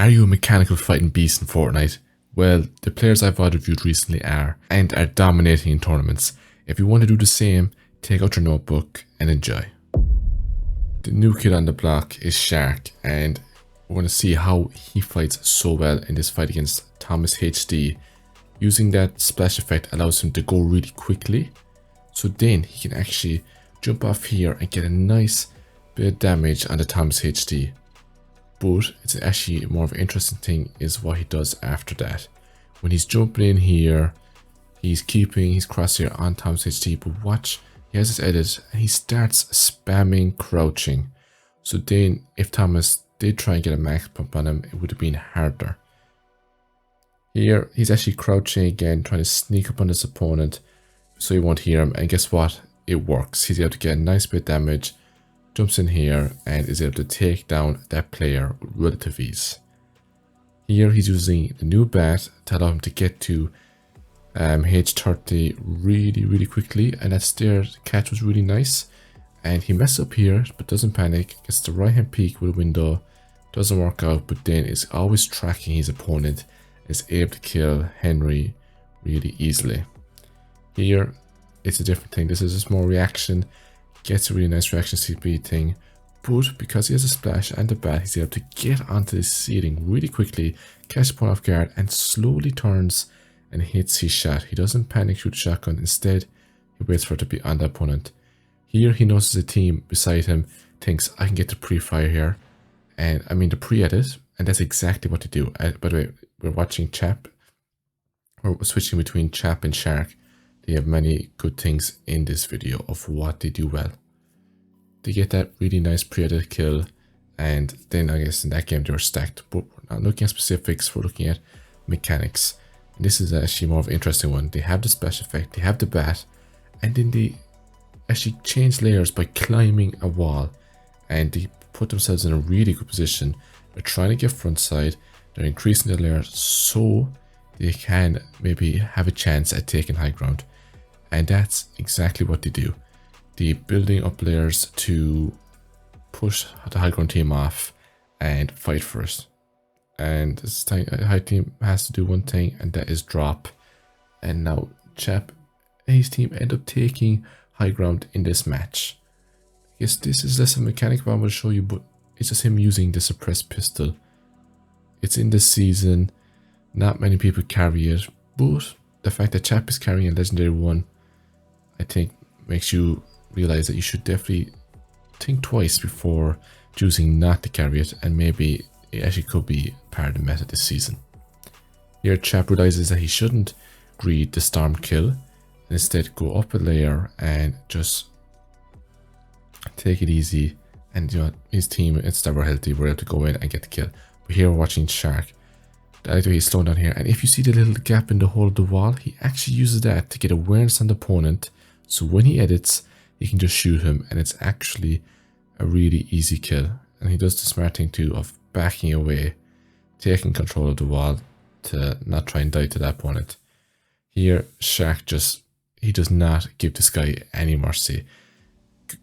Are you a mechanical fighting beast in Fortnite? Well, the players I've reviewed recently are, and are dominating in tournaments. If you want to do the same, take out your notebook and enjoy. The new kid on the block is Shark, and we're going to see how he fights so well in this fight against Thomas HD. Using that splash effect allows him to go really quickly, so then he can actually jump off here and get a nice bit of damage on the Thomas HD. But it's actually more of an interesting thing is what he does after that. When he's jumping in here, he's keeping his crosshair on Thomas HD, but watch, he has his edit and he starts spamming crouching. So then if Thomas did try and get a max pump on him, it would have been harder. Here, he's actually crouching again, trying to sneak up on his opponent so he won't hear him, and guess what? It works. He's able to get a nice bit of damage, jumps in here, and is able to take down that player with relative ease. Here, he's using the new bat to allow him to get to H30 really quickly, and that stair catch was really nice. And he messes up here, but doesn't panic, gets the right hand peek with a window, doesn't work out, but then is always tracking his opponent, is able to kill Henry really easily. Here, it's a different thing. This is just more reaction, gets a really nice reaction CP thing, but because he has a splash and a bat, he's able to get onto the ceiling really quickly, catch the opponent off guard, and slowly turns and hits his shot. He doesn't panic, shoot shotgun, instead he waits for it to be on the opponent. Here he notices a team beside him, thinks I can get the pre-fire here, and I mean the pre-edit, and that's exactly what to do. By the way, we're watching Chap, we're switching between Chap and Shark. They have many good things in this video of what they do well. They get that really nice pre-edit kill, and then I guess in that game they were stacked, but we're not looking at specifics, we're looking at mechanics. And this is actually more of an interesting one. They have the splash effect, they have the bat, and then they actually change layers by climbing a wall, and they put themselves in a really good position. They're trying to get front side, they're increasing the layer so they can maybe have a chance at taking high ground. And that's exactly what they do. They're building up layers to push the high ground team off and fight first. And this time, high team has to do one thing, and that is drop. And now Chap and his team end up taking high ground in this match. I guess this is less a mechanic, but I'm going to show you, but it's just him using the suppressed pistol. It's in this season, not many people carry it, but the fact that Chap is carrying a legendary one, I think makes you realize that you should definitely think twice before choosing not to carry it, and maybe it actually could be part of the meta this season. Here Chap realizes that he shouldn't greed the storm kill, and instead go up a layer and just take it easy, and you know his team, instead were healthy, were able to go in and get the kill. But here we're watching Shark. The idea he's slowing down here, and if you see the little gap in the hole of the wall, he actually uses that to get awareness on the opponent, so when he edits he can just shoot him, and it's actually a really easy kill. And he does the smart thing too of backing away, taking control of the wall to not try and die to that opponent. Here Shark he does not give this guy any mercy,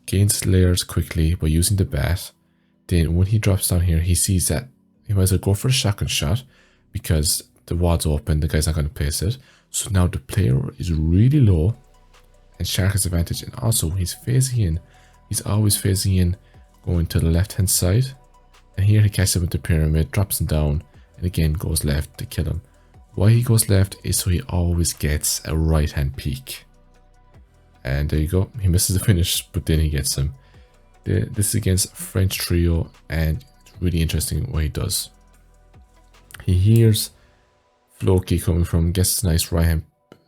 gains layers quickly by using the bat. Then when he drops down here, he sees that he might as well go for the shotgun shot because the wall's open, the guy's not going to place it. So now the player is really low and Shark has advantage, and also he's phasing in. He's always phasing in, going to the left hand side, and here he catches him with the pyramid, drops him down, and again goes left to kill him. Why he goes left is so he always gets a right hand peek. And there you go, he misses the finish, but then he gets him. This is against French Trio, and it's really interesting what he does. He hears Floki coming from, gets a nice right hand,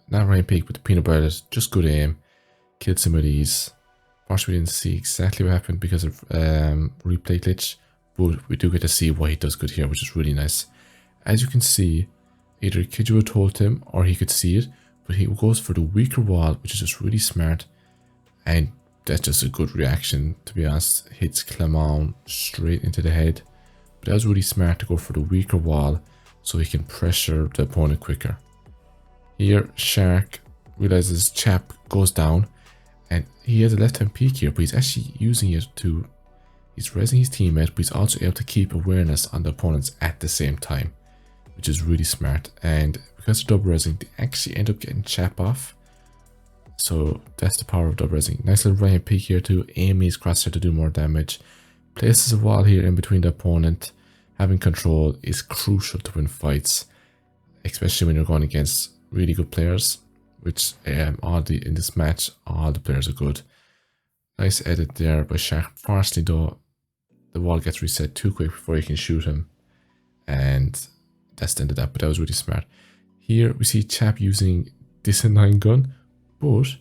not right hand peek, but the peanut butter, just good aim, kills some of these. Unfortunately, we didn't see exactly what happened because of replay glitch, but we do get to see what he does good here, which is really nice. As you can see, either Kidjo told him or he could see it, but he goes for the weaker wall, which is just really smart, and that's just a good reaction, to be honest. Hits Clement straight into the head, but that was really smart to go for the weaker wall so he can pressure the opponent quicker. Here Shark realizes Chap goes down, and he has a left hand peek here, but he's actually using it to He's resing his teammate, but he's also able to keep awareness on the opponents at the same time, which is really smart. And because of double resing, they actually end up getting Chap off. So that's the power of double resing. Nice little right hand peek here to aim his crosshair to do more damage. Places a wall here in between the opponent. Having control is crucial to win fights, especially when you're going against really good players, which in this match, all the players are good. Nice edit there by Shark. Fortunately though, the wall gets reset too quick before you can shoot him. And that's the end of that, but that was really smart. Here we see Chap using this annoying gun, but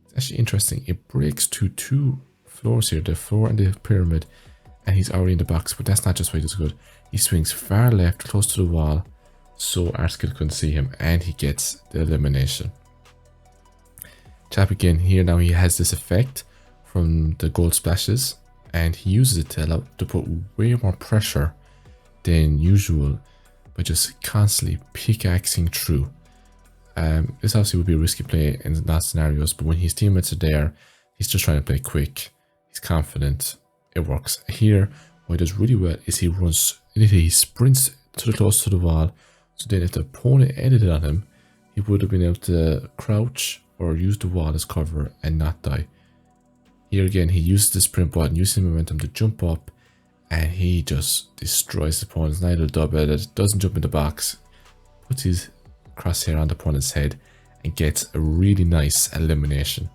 it's actually interesting. It breaks to two floors here, the floor and the pyramid, and he's already in the box, but that's not just why he does good. He swings far left, close to the wall, so Arskill couldn't see him, and he gets the elimination. Chap again here, now he has this effect from the gold splashes, and he uses it to put way more pressure than usual by just constantly pickaxing through. This obviously would be a risky play in that scenarios, but when his teammates are there, he's just trying to play quick. He's confident. It works. Here, what he does really well is he sprints to the close to the wall, so then if the opponent edited on him, he would have been able to crouch or use the wall as cover and not die. Here again, he uses the sprint button, uses the momentum to jump up, and he just destroys the opponent's neither double edit, doesn't jump in the box, puts his crosshair on the opponent's head, and gets a really nice elimination.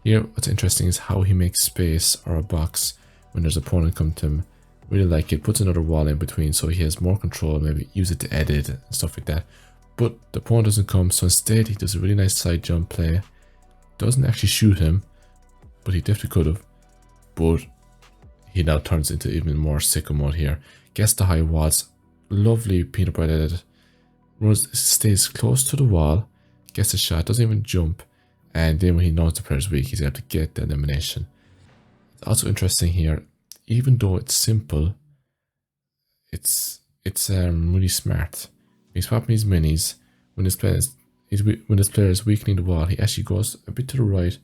Here, what's interesting is how he makes space or a box when there's an opponent come to him. Really like it, puts another wall in between so he has more control, maybe use it to edit and stuff like that. But the opponent doesn't come, so instead he does a really nice side jump play. Doesn't actually shoot him, but he definitely could have. But he now turns into even more sicko mode here. Gets the high walls, lovely peanut butter edit. Stays close to the wall, gets a shot, doesn't even jump, and then when he knows the player's weak, he's able to get the elimination. It's also interesting here, even though it's simple, it's really smart. He's swapping his minis. When this player is weakening the wall, he actually goes a bit to the right.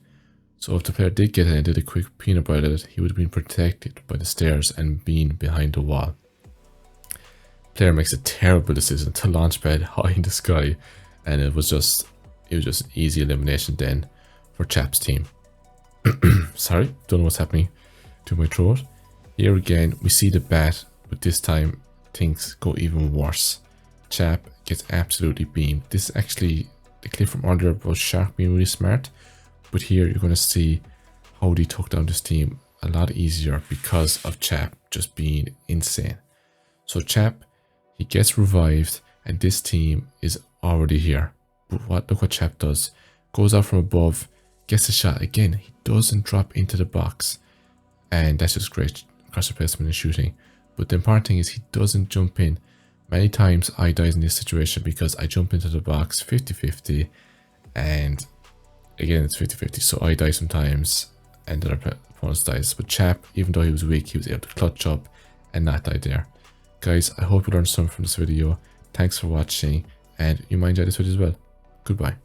So if the player did get in and did a quick peanut butter edit, he would have been protected by the stairs and been behind the wall. Player makes a terrible decision to launch pad high in the sky, and it was just an easy elimination then for Chap's team. Sorry, don't know what's happening to my throat. Here again, we see the bat, but this time things go even worse. Chap gets absolutely beamed. This is actually the clip from earlier about Shark being really smart, but here you're going to see how they took down this team a lot easier because of Chap just being insane. So Chap, he gets revived, and this team is already here. But look what Chap does. Goes out from above, gets a shot again. He doesn't drop into the box, and that's just great cross placement and shooting. But the important thing is he doesn't jump in. Many times I dies in this situation because I jump into the box 50-50, and again it's 50-50, so I die sometimes and the other opponent dies. But Chap, even though he was weak, he was able to clutch up and not die there. Guys, I hope you learned something from this video. Thanks for watching, and you might enjoy this video as well. Goodbye.